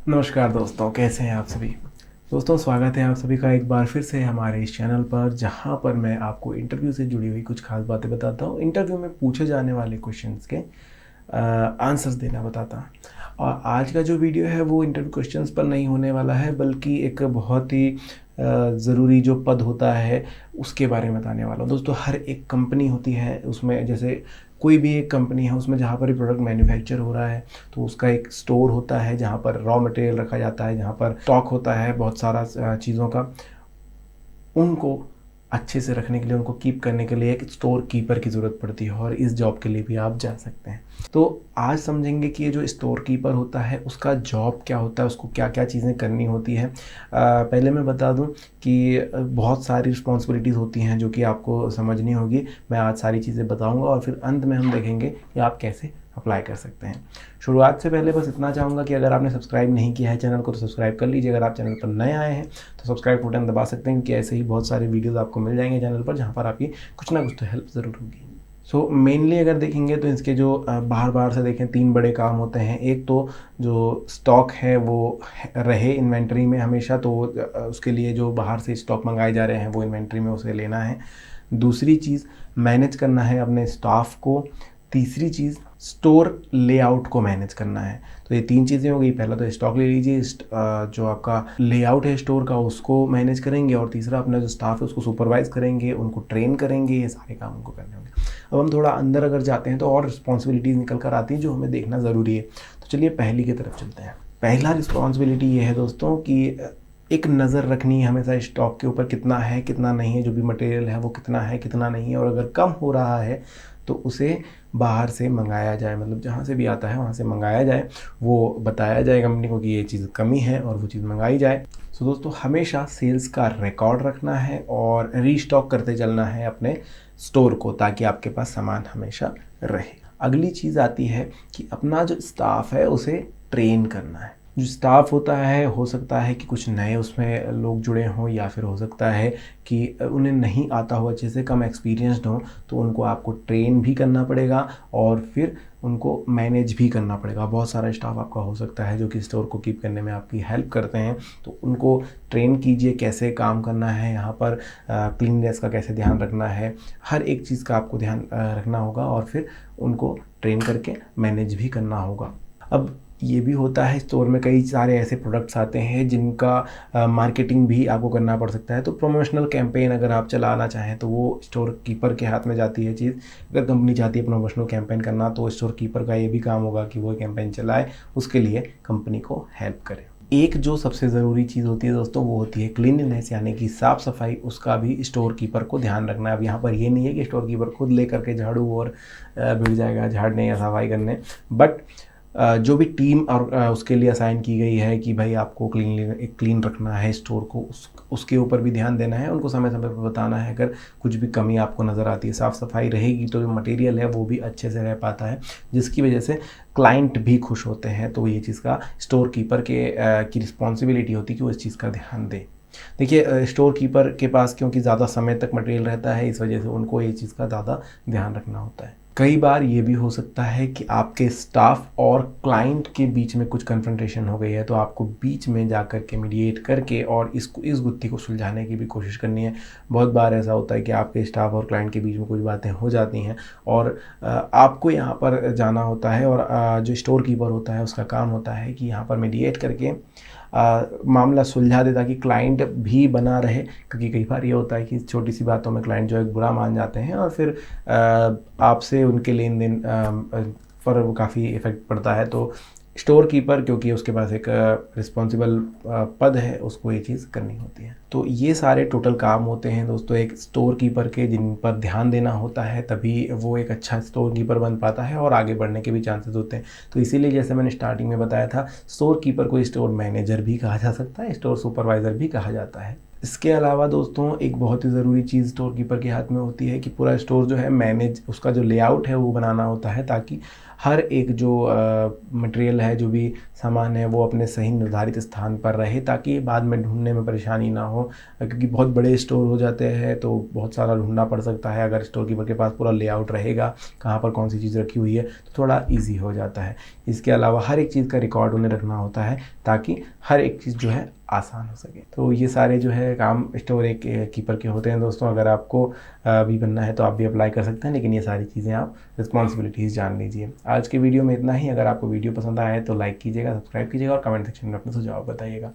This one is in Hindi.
नमस्कार दोस्तों, कैसे हैं आप सभी। दोस्तों, स्वागत है आप सभी का एक बार फिर से हमारे इस चैनल पर, जहां पर मैं आपको इंटरव्यू से जुड़ी हुई कुछ खास बातें बताता हूं। इंटरव्यू में पूछे जाने वाले क्वेश्चंस के आंसर्स देना बताता हूं। और आज का जो वीडियो है वो इंटरव्यू क्वेश्चंस पर नहीं होने वाला है, बल्कि एक बहुत ही ज़रूरी जो पद होता है उसके बारे में बताने वाला हूँ। दोस्तों, हर एक कंपनी होती है, उसमें जैसे कोई भी एक कंपनी है, उसमें जहाँ पर प्रोडक्ट मैन्युफैक्चर हो रहा है तो उसका एक स्टोर होता है जहाँ पर रॉ मटेरियल रखा जाता है, जहाँ पर स्टॉक होता है बहुत सारा चीज़ों का। उनको अच्छे से रखने के लिए, उनको कीप करने के लिए एक स्टोर कीपर की ज़रूरत पड़ती है, और इस जॉब के लिए भी आप जा सकते हैं। तो आज समझेंगे कि ये जो स्टोर कीपर होता है उसका जॉब क्या होता है, उसको क्या क्या चीज़ें करनी होती हैं। पहले मैं बता दूं कि बहुत सारी रिस्पॉन्सिबिलिटीज़ होती हैं जो कि आपको समझनी होगी। मैं आज सारी चीज़ें बताऊंगा और फिर अंत में हम देखेंगे कि आप कैसे अप्लाई कर सकते हैं। शुरुआत से पहले बस इतना चाहूँगा कि अगर आपने सब्सक्राइब नहीं किया है चैनल को तो सब्सक्राइब कर लीजिए। अगर आप चैनल पर नए आए हैं तो सब्सक्राइब का बटन दबा सकते हैं, क्योंकि ऐसे ही बहुत सारे वीडियोस आपको मिल जाएंगे चैनल पर, जहाँ पर आपकी कुछ ना कुछ तो हेल्प ज़रूर होगी। सो मेनली अगर देखेंगे तो इसके जो बाहर बाहर से देखें, तीन बड़े काम होते हैं। एक तो जो स्टॉक है वो रहे इन्वेंट्री में हमेशा, तो उसके लिए जो बाहर से स्टॉक मंगाए जा रहे हैं वो इन्वेंट्री में उसे लेना है। दूसरी चीज़, मैनेज करना है अपने स्टाफ को। तीसरी चीज़, स्टोर लेआउट को मैनेज करना है। तो ये तीन चीज़ें हो गई। पहला तो स्टॉक ले लीजिए, जो आपका लेआउट है स्टोर का उसको मैनेज करेंगे, और तीसरा अपना जो स्टाफ है उसको सुपरवाइज करेंगे, उनको ट्रेन करेंगे। ये सारे काम उनको करने होंगे। अब हम थोड़ा अंदर अगर जाते हैं तो और रिस्पॉन्सिबिलिटीज़ निकल कर आती हैं जो हमें देखना ज़रूरी है। तो चलिए पहली की तरफ चलते हैं। पहला रिस्पॉन्सिबिलिटी ये है दोस्तों कि एक नज़र रखनी है हमेशा स्टॉक के ऊपर, कितना है कितना नहीं है, जो भी मटेरियल है वो कितना है कितना नहीं है। और अगर कम हो रहा है तो उसे बाहर से मंगाया जाए, मतलब जहाँ से भी आता है वहाँ से मंगाया जाए। वो बताया जाए कंपनी को कि ये चीज़ कमी है और वो चीज़ मंगाई जाए। सो दोस्तों, हमेशा सेल्स का रिकॉर्ड रखना है और रीस्टॉक करते चलना है अपने स्टोर को, ताकि आपके पास सामान हमेशा रहे। अगली चीज़ आती है कि अपना जो स्टाफ है उसे ट्रेन करना है। जो स्टाफ होता है, हो सकता है कि कुछ नए उसमें लोग जुड़े हों, या फिर हो सकता है कि उन्हें नहीं आता हो अच्छे से, कम एक्सपीरियंस्ड हों, तो उनको आपको ट्रेन भी करना पड़ेगा और फिर उनको मैनेज भी करना पड़ेगा। बहुत सारा स्टाफ आपका हो सकता है जो कि स्टोर को कीप करने में आपकी हेल्प करते हैं, तो उनको ट्रेन कीजिए कैसे काम करना है, यहाँ पर क्लीननेस का कैसे ध्यान रखना है, हर एक चीज़ का आपको ध्यान रखना होगा, और फिर उनको ट्रेन करके मैनेज भी करना होगा। अब ये भी होता है, स्टोर में कई सारे ऐसे प्रोडक्ट्स आते हैं जिनका मार्केटिंग भी आपको करना पड़ सकता है। तो प्रमोशनल कैंपेन अगर आप चलाना चाहें तो वो स्टोर कीपर के हाथ में जाती है चीज़। अगर कंपनी चाहती है प्रमोशनल कैंपेन करना तो स्टोर कीपर का ये भी काम होगा कि वो कैंपेन चलाए, उसके लिए कंपनी को हेल्प करे। एक जो सबसे ज़रूरी चीज़ होती है दोस्तों, वो होती है क्लीनलीनेस, यानी कि साफ़ सफाई। उसका भी स्टोर कीपर को ध्यान रखना है। अब यहाँ पर ये नहीं है कि स्टोर कीपर खुद ले करके झाड़ू और भिड़ जाएगा झाड़ने या सफाई करने, बट जो भी टीम और उसके लिए असाइन की गई है कि भाई आपको क्लीन रखना है स्टोर को, उसके ऊपर भी ध्यान देना है। उनको समय समय पर बताना है अगर कुछ भी कमी आपको नज़र आती है। साफ़ सफाई रहेगी तो जो मटेरियल है वो भी अच्छे से रह पाता है, जिसकी वजह से क्लाइंट भी खुश होते हैं। तो ये चीज़ का स्टोर कीपर की रिस्पॉन्सिबिलिटी होती है कि वो इस चीज़ का ध्यान दे। देखिए, स्टोर कीपर के पास क्योंकि ज़्यादा समय तक मटेरियल रहता है, इस वजह से उनको ये चीज़ का ज़्यादा ध्यान रखना होता है। कई बार ये भी हो सकता है कि आपके स्टाफ और क्लाइंट के बीच में कुछ कन्फ्रंटेशन हो गई है, तो आपको बीच में जा कर के मीडिएट करके और इस गुत्थी को सुलझाने की भी कोशिश करनी है। बहुत बार ऐसा होता है कि आपके स्टाफ और क्लाइंट के बीच में कुछ बातें हो जाती हैं, और आपको यहाँ पर जाना होता है, और जो स्टोर कीपर होता है उसका काम होता है कि यहाँ पर मीडिएट करके मामला सुलझा दे, ताकि क्लाइंट भी बना रहे। क्योंकि कई बार ये होता है कि छोटी सी बातों में क्लाइंट जो है बुरा मान जाते हैं, और फिर आपसे उनके लेन देन पर काफ़ी इफ़ेक्ट पड़ता है। तो स्टोर कीपर, क्योंकि उसके पास एक रिस्पॉन्सिबल पद है, उसको ये चीज़ करनी होती है। तो ये सारे टोटल काम होते हैं दोस्तों एक स्टोर कीपर के, जिन पर ध्यान देना होता है, तभी वो एक अच्छा स्टोर कीपर बन पाता है और आगे बढ़ने के भी चांसेस होते हैं। तो इसीलिए जैसे मैंने स्टार्टिंग में बताया था, स्टोर कीपर को स्टोर मैनेजर भी कहा जा सकता है, स्टोर सुपरवाइज़र भी कहा जाता है। इसके अलावा दोस्तों एक बहुत ही ज़रूरी चीज़ स्टोर कीपर के हाथ में होती है कि पूरा स्टोर जो है मैनेज, उसका जो लेआउट है वो बनाना होता है, ताकि हर एक जो मटेरियल है, जो भी सामान है, वो अपने सही निर्धारित स्थान पर रहे, ताकि बाद में ढूंढने में परेशानी ना हो। क्योंकि बहुत बड़े स्टोर हो जाते हैं तो बहुत सारा ढूंढना पड़ सकता है। अगर स्टोर कीपर के पास पूरा लेआउट रहेगा कहाँ पर कौन सी चीज़ रखी हुई है तो थोड़ा ईजी हो जाता है। इसके अलावा हर एक चीज़ का रिकॉर्ड उन्हें रखना होता है ताकि हर एक चीज़ जो है आसान हो सके। तो ये सारे जो है काम स्टोर एक कीपर के होते हैं दोस्तों। अगर आपको भी बनना है तो आप भी अप्लाई कर सकते हैं, लेकिन ये सारी चीज़ें आप रिस्पॉन्सिबिलिटीज़ जान लीजिए। आज के वीडियो में इतना ही। अगर आपको वीडियो पसंद आया है तो लाइक कीजिएगा, सब्सक्राइब कीजिएगा और कमेंट सेक्शन में अपने सुझाव बताइएगा।